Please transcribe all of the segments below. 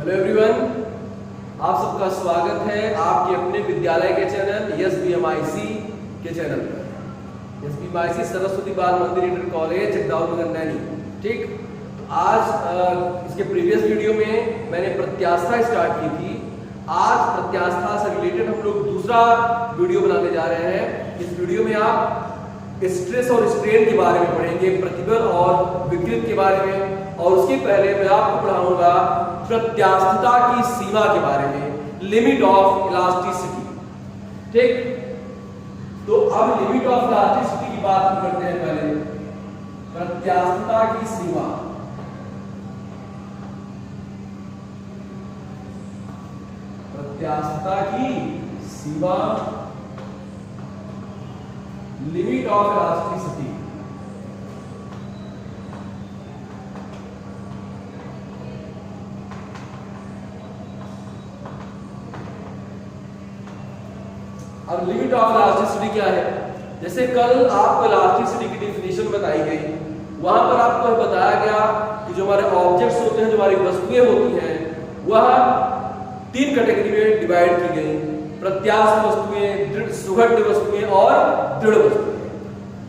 Hello everyone, आप सबका स्वागत है आपके अपने विद्यालय के चैनल SBMIC के चैनल पर। SBMIC सरस्वती बाल मंदिर इंटर कॉलेज जगदाऊ नगर नैनी। ठीक, तो आज इसके प्रीवियस वीडियो में मैंने प्रत्यास्था स्टार्ट की थी। आज प्रत्यास्था से रिलेटेड हम लोग दूसरा वीडियो बनाने जा रहे हैं। इस वीडियो में आप स्ट्रेस और स्ट्रेन के बारे में पढ़ेंगे, प्रतिबल और विकृत के बारे में, और उसके पहले मैं आपको पढ़ाऊंगा प्रत्यास्थता की सीमा के बारे में, लिमिट ऑफ इलास्टिसिटी। ठीक, तो अब लिमिट ऑफ इलास्टिसिटी की बात हम करते हैं। पहले प्रत्यास्थता की सीमा। प्रत्यास्थता की सीमा, लिमिट ऑफ इलास्टिसिटी। अब लिमिट ऑफ इलास्टिसिटी क्या है? जैसे कल आपको इलास्टिसिटी की डेफिनेशन बताई गई, वहां पर आपको बताया गया कि जो हमारे ऑब्जेक्ट्स होते हैं, जो हमारी वस्तुएं होती हैं, वह 3 कैटेगरी में डिवाइड की गई। प्रत्यास्थ वस्तुएं, दृढ़ सुघट्य वस्तुएं और दृढ़ वस्तुएं।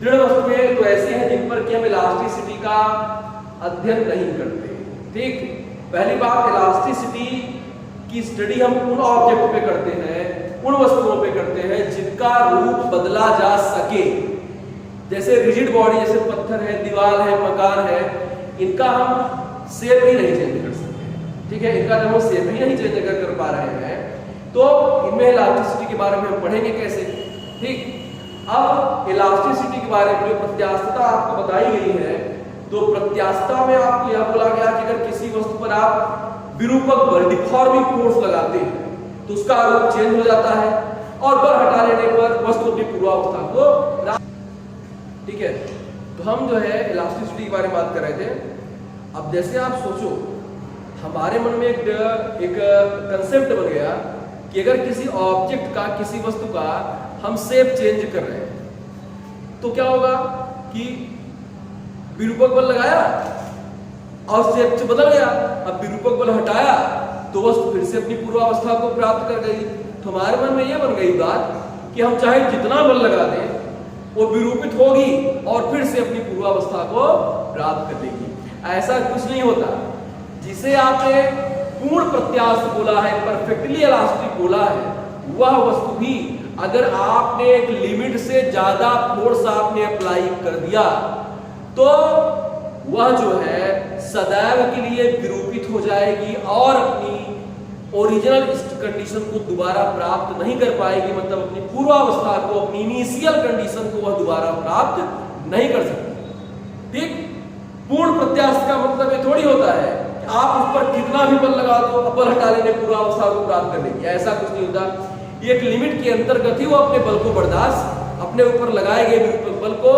दृढ़ वस्तुएं तो ऐसी हैं जिन पर कि हम इलास्टिसिटी का अध्ययन नहीं करते। ठीक, पहली बात, इलास्टिसिटी की स्टडी हम उन ऑब्जेक्ट पे करते हैं, उन वस्तुओं पे करते हैं जिनका रूप बदला जा सके। जैसे रिजिड बॉडी, जैसे पत्थर है, दीवार है, मकान है, इनका हम शेप ही नहीं चेंज कर सकते। ठीक है, इनका जब हम शेप ही नहीं चेंज कर पा रहे हैं तो इनमें इलास्टिसिटी के बारे में हम पढ़ेंगे कैसे। ठीक, अब इलास्टिसिटी के बारे में जो प्रत्यास्थता आपको बताई गई है, तो प्रत्यास्थता में आपको यह बोला गया कि अगर किसी वस्तु पर आप विरूपक बल, डिफॉर्मिंग फोर्स लगाते हैं तो उसका रूप चेंज हो जाता है, और बल हटा लेने पर वस्तु अपनी पूर्वावस्था को। ठीक है, तो हम जो है इलास्टिसिटी के बारे में बात कर रहे थे। अब जैसे आप सोचो, हमारे मन में एक कंसेप्ट बन गया कि अगर किसी ऑब्जेक्ट का, किसी वस्तु का हम शेप चेंज कर रहे हैं तो क्या होगा कि विरूपक बल लगाया और शेप बदल गया। अब विरूपक बल हटाया तो वस्तु फिर से अपनी पूर्वावस्था को प्राप्त कर गई। तो हमारे मन में यह बन गई बात कि हम चाहे जितना बल लगा दें, वो विरूपित होगी और फिर से अपनी पूर्वावस्था को प्राप्त कर लेगी। ऐसा कुछ नहीं होता। जिसे आपने पूर्ण प्रत्यास्थ बोला है, परफेक्टली इलास्टिक बोला है, वह वस्तु भी अगर आपने एक लिमिट से ज्यादा फोर्स आपने अप्लाई कर दिया तो वह जो है सदैव के लिए विरूपित हो जाएगी और अपनी ओरिजिनल कंडीशन को दोबारा प्राप्त नहीं कर पाएगी। मतलब अपनी पूर्वावस्था को, अपनी इनिशियल कंडीशन को वह दोबारा प्राप्त नहीं कर सकती। ठीक, पूर्ण प्रत्यास्थ का मतलब ये थोड़ी होता है कि आप उस पर कितना भी बल लगा दो, बल हटा लेने पूर्वावस्था को प्राप्त कर लेगी। ऐसा कुछ नहीं होता। एक लिमिट के अंतर्गत ही वो अपने बल को बर्दाश्त, अपने ऊपर लगाए गए विरूपक बल को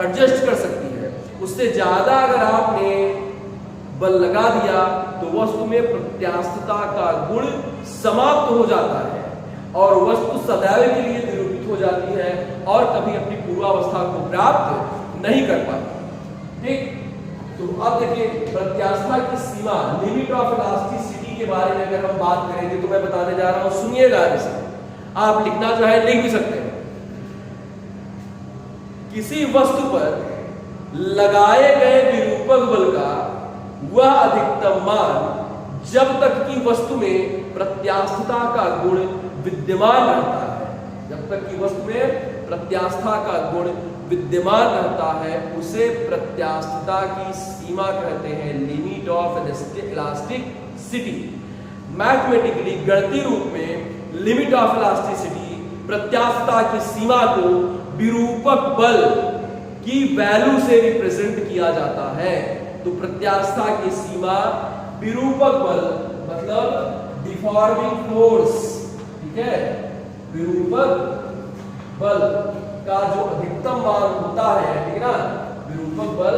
एडजस्ट कर सकती है। उससे ज्यादा अगर आपने बल लगा दिया तो वस्तु में प्रत्यास्थता का गुण समाप्त हो जाता है और वस्तु सदैव के लिए विरूपित हो जाती है और कभी अपनी पूर्वावस्था को प्राप्त नहीं कर पाती। ठीक, तो अब देखिए प्रत्यास्थता की सीमा, लिमिट ऑफ इलास्टिसिटी के बारे में अगर हम बात करेंगे तो मैं बताने जा रहा हूं, सुनिएगा। जैसे आप लिखना चाहे लिख भी सकते हैं। किसी वस्तु पर लगाए गए विरूपक बल का वह अधिकतम मान जब तक कि वस्तु में प्रत्यास्थता का गुण विद्यमान रहता है, जब तक कि वस्तु में प्रत्यास्थता का गुण विद्यमान रहता है, उसे प्रत्यास्थता की सीमा कहते हैं, लिमिट ऑफ इलास्टिसिटी। मैथमेटिकली, गणितीय रूप में लिमिट ऑफ इलास्टिसिटी, प्रत्यास्थता की सीमा को विरूपक बल की वैल्यू से रिप्रेजेंट किया जाता है। तो प्रत्यास्थता की सीमा विरूपक बल मतलब डिफॉर्मिंग फोर्स, ठीक है, विरूपक बल का जो अधिकतम मान होता है, ठीक है ना, विरूपक बल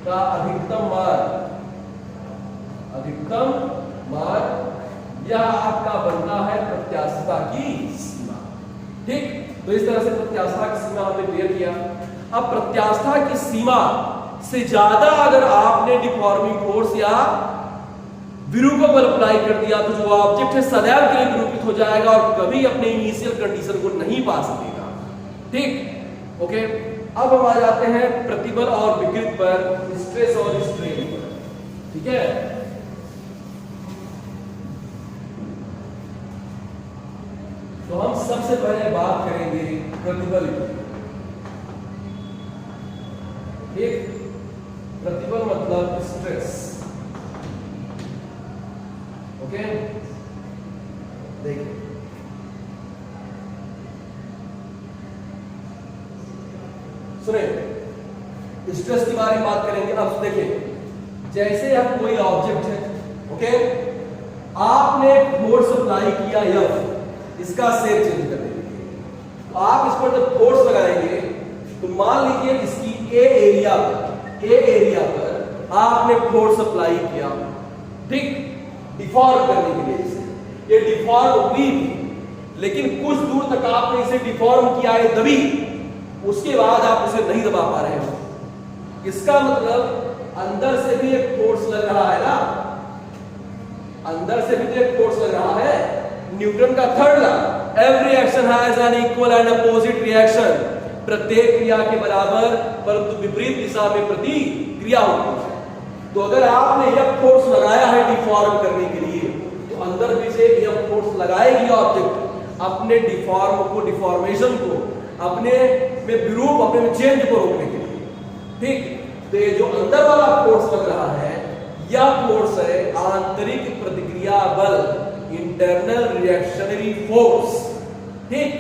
का अधिकतम मान यह आपका बनता है प्रत्यास्थता की सीमा। ठीक, तो इस तरह से प्रत्यास्थता की सीमा हमने क्लियर किया। अब प्रत्यास्थता की सीमा से ज्यादा अगर आपने डिफॉर्मिंग फोर्स या विरूपक बल अप्लाई कर दिया तो जो ऑब्जेक्ट है सदैव के लिए विरूपित हो जाएगा और कभी अपने इनिशियल कंडीशन को नहीं पा सकेगा। ठीक, ओके। अब हम आ जाते हैं प्रतिबल और विकृत पर, स्ट्रेस और स्ट्रेन पर। ठीक है, तो हम सबसे पहले बात करेंगे प्रतिबल की। एक प्रतिबल मतलब स्ट्रेस। ओके, देखिए सुने, स्ट्रेस के बारे में बात करेंगे। अब देखिए, जैसे अब कोई ऑब्जेक्ट है, ओके, आपने फोर्स अप्लाई किया F, इसका शेप चेंज करने के लिए, तो आप इस पर जब फोर्स लगाएंगे तो मान लीजिए इसकी ए एरिया पर आपने फोर्स अप्लाई किया, ठीक, डिफॉर्म करने के लिए इसे। ये डिफॉर्म हुई भी, लेकिन कुछ दूर तक आपने इसे डिफॉर्म किया है दबी, उसके बाद आप उसे नहीं दबा पा रहे हो। इसका मतलब अंदर से भी एक फोर्स लग रहा है ना, अंदर से भी तो एक फोर्स लग रहा है। न्यूटन का third law, every action has an equal and opposite reaction, प्रत्येक क्रिया के बराबर परंतु विपरीत दिशा में प्रतिक्रिया होती है। तो अगर आपने यह फोर्स लगाया है डिफॉर्म करने के लिए, तो अंदर भी से यह फोर्स लगाएगी ऑब्जेक्ट अपने डिफॉर्मेशन को, अपने में विरूप, अपने में चेंज को रोकने के लिए। ठीक, तो ये जो अंदर वाला फोर्स लग रहा है, यह फोर्स है आंतरिक प्रतिक्रिया बल, इंटरनल रिएक्शनरी फोर्स। ठीक,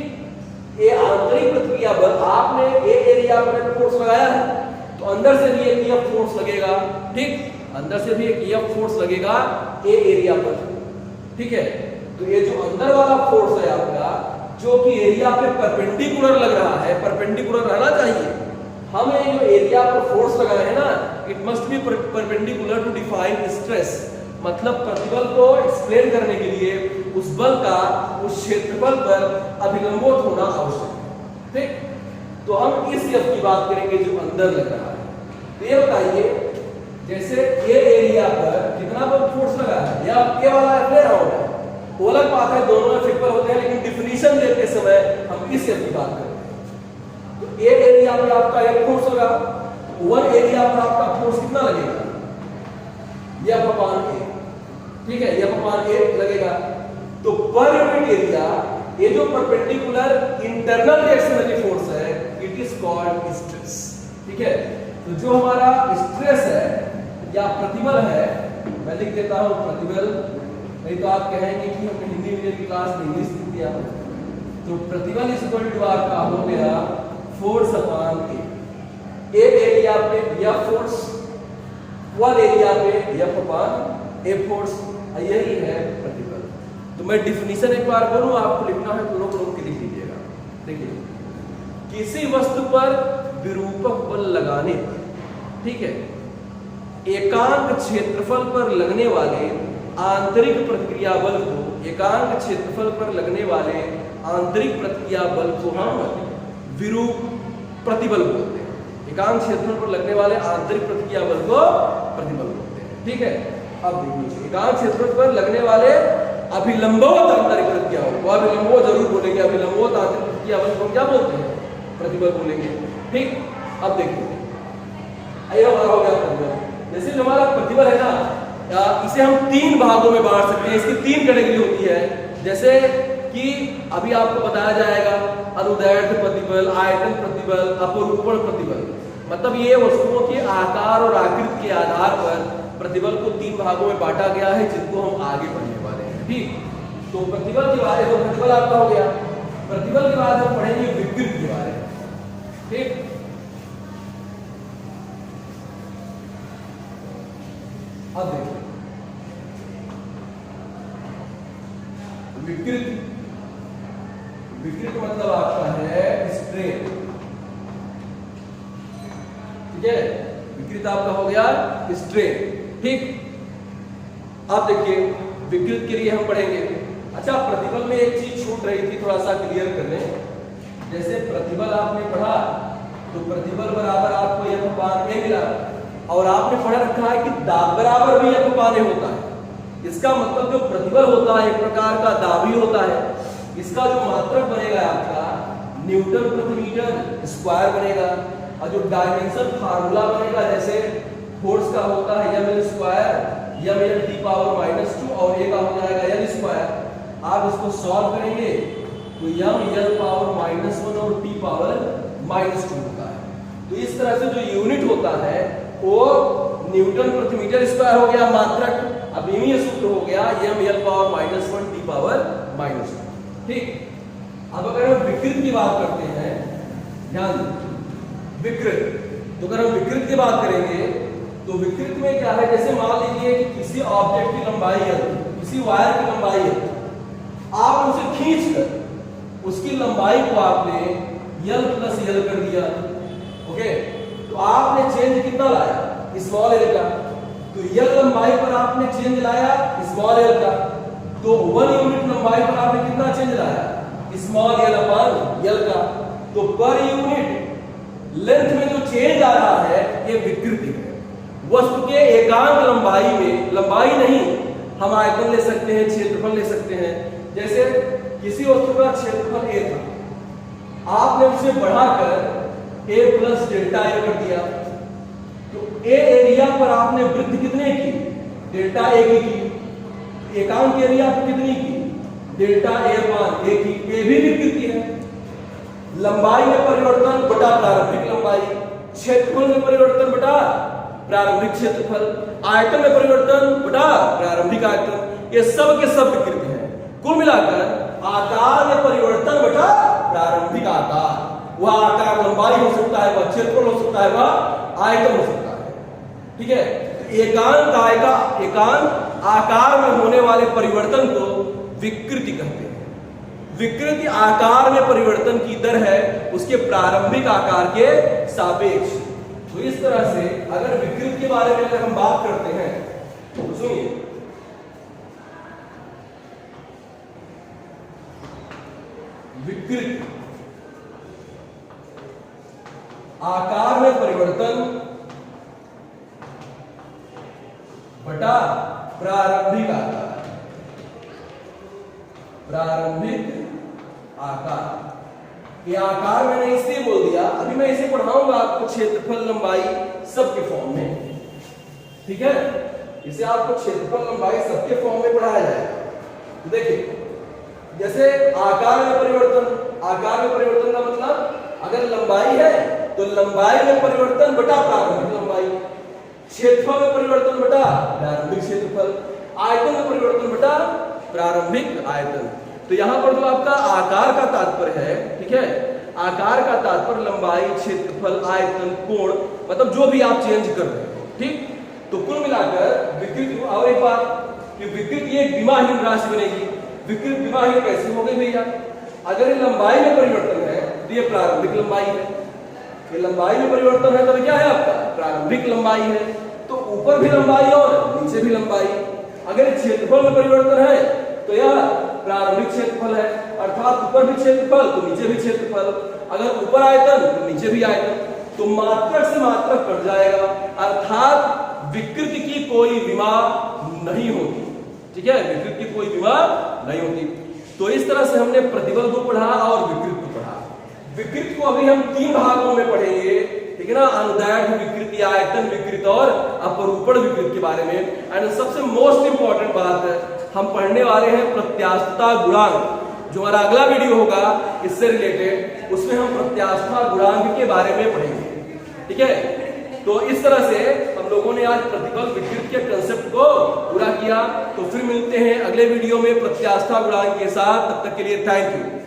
ये आंतरिक प्रतिक्रिया बल, आपने ए एरिया पर फोर्स लगाया है तो अंदर से भी एक यह फोर्स लगेगा। ठीक, अंदर से भी एक यह फोर्स लगेगा ए एरिया पर। ठीक है, तो ये जो अंदर वाला फोर्स है आपका, जो कि एरिया पे परपेंडिकुलर लग रहा है, परपेंडिकुलर रहना चाहिए। हमें जो एरिया पर फोर्स लगाए हैं ना, it must be perpendicular to define stress. मतलब प्रतिबल को एक्सप्लेन करने के लिए उस बल का उस क्षेत्रफल पर अभिलंबित होना आवश्यक है। ठीक, तो हम इस F की बात करेंगे जो अंदर लग रहा है। तो ये बताइए, जैसे ए एरिया पर कितना बल फोर्स लगा है, या ए वाला F ले रहा हूं, वो अलग बात है, दोनों F इक्वल होते हैं, लेकिन डिफिनीशन देते समय हम इस F की बात करते हैं। तो ए एरिया पर आपका F फोर्स लगा, वन एरिया पर आपका फोर्स कितना लगेगा, F अपॉन A। ठीक है, F अपॉन A लगेगा। तो पर यूनिट एरिया, ये जो परपेंडिकुलर इंटरनल रिएक्शनरी फोर्स है, इट इज कॉल्ड स्ट्रेस। ठीक है, तो जो हमारा स्ट्रेस है या प्रतिबल है, मैं लिख देता हूं प्रतिबल, नहीं तो आप कहेंगे कि हमने हिंदी मीडियम की क्लास में इंग्लिश लिख दिया। तो प्रतिबल इज इक्वल टू आपका हो गया फोर्स अपॉन ए एरिया पे यह फोर्स, वन एरिया पे F अपॉन ए फोर्स, यही है प्रतिबल। तो मैं डिफिनीशन एक बार बोलूं, आपको लिखना है तो रोक के लिख लीजिएगा। देखिए, किसी वस्तु पर विरूपक बल लगाने पर, ठीक है, एकांक क्षेत्रफल पर लगने वाले आंतरिक प्रतिक्रिया बल को, एकांक क्षेत्रफल पर लगने वाले आंतरिक प्रतिक्रिया बल को हम विरूप प्रतिबल बोलते हैं। एकांक क्षेत्रफल पर लगने वाले आंतरिक प्रतिक्रिया बल को प्रतिबल बोलते हैं। ठीक है, अब देखिए, एकांक क्षेत्रफल पर लगने वाले अभिलंबवत आंतरिक प्रतिक्रिया बल को, अभिलंबवत जरूर बोलेंगे, अभिलंबवत आंतरिक प्रतिक्रिया बल को क्या बोलते हैं, प्रतिबल बोलेंगे। ठीक, अब देखिए, आइए हमारा हो गया प्रतिबल। जैसे जो हमारा प्रतिबल है ना, इसे हम तीन भागों में बांट सकते हैं, इसकी तीन कैटेगरी होती है। जैसे कि अभी आपको बताया जाएगा, अनुदैर्ध्य प्रतिबल, आयतन प्रतिबल, अपरूपण प्रतिबल। मतलब ये वस्तुओं के आकार और आकृति के आधार पर प्रतिबल को तीन भागों में बांटा गया है, जिनको हम आगे पढ़ने वाले हैं। ठीक, तो प्रतिबल के बारे में, प्रतिबल आपका हो गया। प्रतिबल के बाद हम पढ़ेंगे विकृत के बारे में। ठीक, अब देखिए विकृत, विकृत मतलब आपका है स्ट्रेन। ठीक है, विकृत आपका हो गया स्ट्रेन। ठीक, अब देखिए विकृत के लिए हम पढ़ेंगे। अच्छा, प्रतिबल में एक चीज छूट रही थी, थोड़ा सा क्लियर कर लें। जैसे प्रतिबल आपने पढ़ा तो प्रतिबल बराबर आपको F अपॉन A मिला, और आपने पढ़ा रखा है कि दाब बराबर भी F अपॉन A होता है। इसका मतलब जो प्रतिबल होता है एक प्रकार का दाबी होता है, इसका जो मात्रक बनेगा आपका न्यूटन प्रति मीटर स्क्वायर बनेगा, और जो डायमेंशन फार्मूला बनेगा जैसे फोर्स का होता है ml स्क्वायर m(10⁻²) और a का हो जाएगा l स्क्वायर। आप इसको सॉल्व करेंगे तो ml पावर -1 और t पावर -2 होता है। तो इस तरह से जो यूनिट होता है वो न्यूटन प्रति मीटर स्क्वायर हो गया मात्रक, अब ये सूत्र हो गया ml पावर -1 t पावर -2। ठीक, अब अगर हम विकृत की बात करते हैं, ध्यान विकृत, तो अगर हम विकृत की बात करेंगे तो विकृत में क्या है, जैसे मान लीजिए कि किसी ऑब्जेक्ट की लंबाई है, किसी वायर की लंबाई है, आप उसे खींचकर उसकी लंबाई को आपने l प्लस l कर दिया, ओके, तो आपने चेंज कितना लाया, स्मॉल l का, तो l लंबाई पर आपने चेंज लाया स्मॉल l का, तो 1 यूनिट लंबाई पर आपने कितना चेंज लाया, स्मॉल l अपन l का, तो पर यूनिट लेंथ में जो चेंज आ रहा है ये विकृति है। वस्तु के एकांक लंबाई में, लंबाई नहीं, हम आयतन ले सकते हैं, क्षेत्रफल ले सकते हैं। जैसे किसी वस्तु का क्षेत्रफल a था, आपने उसे बढ़ाकर a प्लस डेल्टा a कर दिया, तो a एरिया पर आपने वृद्धि कितने की, डेल्टा a की, एकांक एरिया पर कितनी की, डेल्टा a की, a भी विकृति है। लंबाई में परिवर्तन बटा प्रारंभिक लंबाई, क्षेत्रफल में परिवर्तन बटा प्रारंभिक क्षेत्रफल, आयतन में परिवर्तन बटा प्रारंभिक आयतन, ये सब के सब विकृति है। कुल मिलाकर आकार में परिवर्तन बटा प्रारंभिक आकार, वह आकार लंबाई हो सकता है, वह क्षेत्रफल हो सकता है, वह आयतन हो सकता है। ठीक है, एकांक आकार में होने वाले परिवर्तन को विकृति कहते हैं। विकृति आकार में परिवर्तन की दर है उसके प्रारंभिक आकार के सापेक्ष। तो इस तरह से अगर विकृति के बारे में अगर हम बात करते हैं तो सुनिए, विकृति आकार में परिवर्तन बटा प्रारंभिक आकार, प्रारंभिक आकार, ये आकार मैंने इसलिए बोल दिया, अभी मैं इसे पढ़ाऊंगा आपको क्षेत्रफल लंबाई सबके फॉर्म में। ठीक है, इसे आपको क्षेत्रफल लंबाई सबके फॉर्म में पढ़ाया जाएगा। तो देखिए, जैसे आकार में परिवर्तन, आकार में परिवर्तन का मतलब अगर लंबाई है तो लंबाई में परिवर्तन बटा प्रारंभिक लंबाई, क्षेत्रफल में परिवर्तन बटा प्रारंभिक क्षेत्रफल, आयतन में परिवर्तन बटा प्रारंभिक आयतन। तो यहां पर जो आपका आकार का तात्पर्य है, ठीक है, आकार का तात्पर्य लंबाई, क्षेत्रफल, आयतन, कोण, मतलब जो भी आप चेंज कर रहे हो। ठीक, तो कुल मिलाकर विकृति। और एक बात कि विकृति एक विमाहीन राशि बनेगी। विकृति विमाहीन कैसे हो गई भैया, अगर ये लंबाई में परिवर्तन है तो ये प्रारंभिक लंबाई है, ये लंबाई में परिवर्तन है तो क्या है आपका प्रारंभिक लंबाई है, तो ऊपर भी लंबाई और नीचे भी लंबाई। अगर क्षेत्रफल में परिवर्तन है तो यह प्रारंभिक क्षेत्रफल है, अर्थात ऊपर भी क्षेत्रफल तो नीचे भी क्षेत्रफल, अगर ऊपर आयतन तो नीचे भी आयतन, तो मात्रक से मात्रक कट जाएगा, अर्थात विकृति की कोई विमा नहीं होती। ठीक है, विकृति की कोई विमा नहीं होती। तो इस तरह से हमने प्रतिबल को पढ़ा और विकृति को पढ़ा। विकृति को अभी हम 3 भागों में पढ़ेंगे, ठीक है ना, अनुदैर्घ्य विकृति, आयतन विकृति और अपरूपण विकृति के बारे में। एंड सबसे मोस्ट इंपॉर्टेंट बात हम पढ़ने वाले हैं प्रत्यास्थता गुणांक, जो हमारा अगला वीडियो होगा इससे रिलेटेड, उसमें हम प्रत्यास्थता गुणांक के बारे में पढ़ेंगे। ठीक है, तो इस तरह से हम लोगों ने आज प्रतिबल विकृति के कंसेप्ट को पूरा किया। तो फिर मिलते हैं अगले वीडियो में प्रत्यास्थता गुणांक के साथ, तब तक के लिए थैंक यू।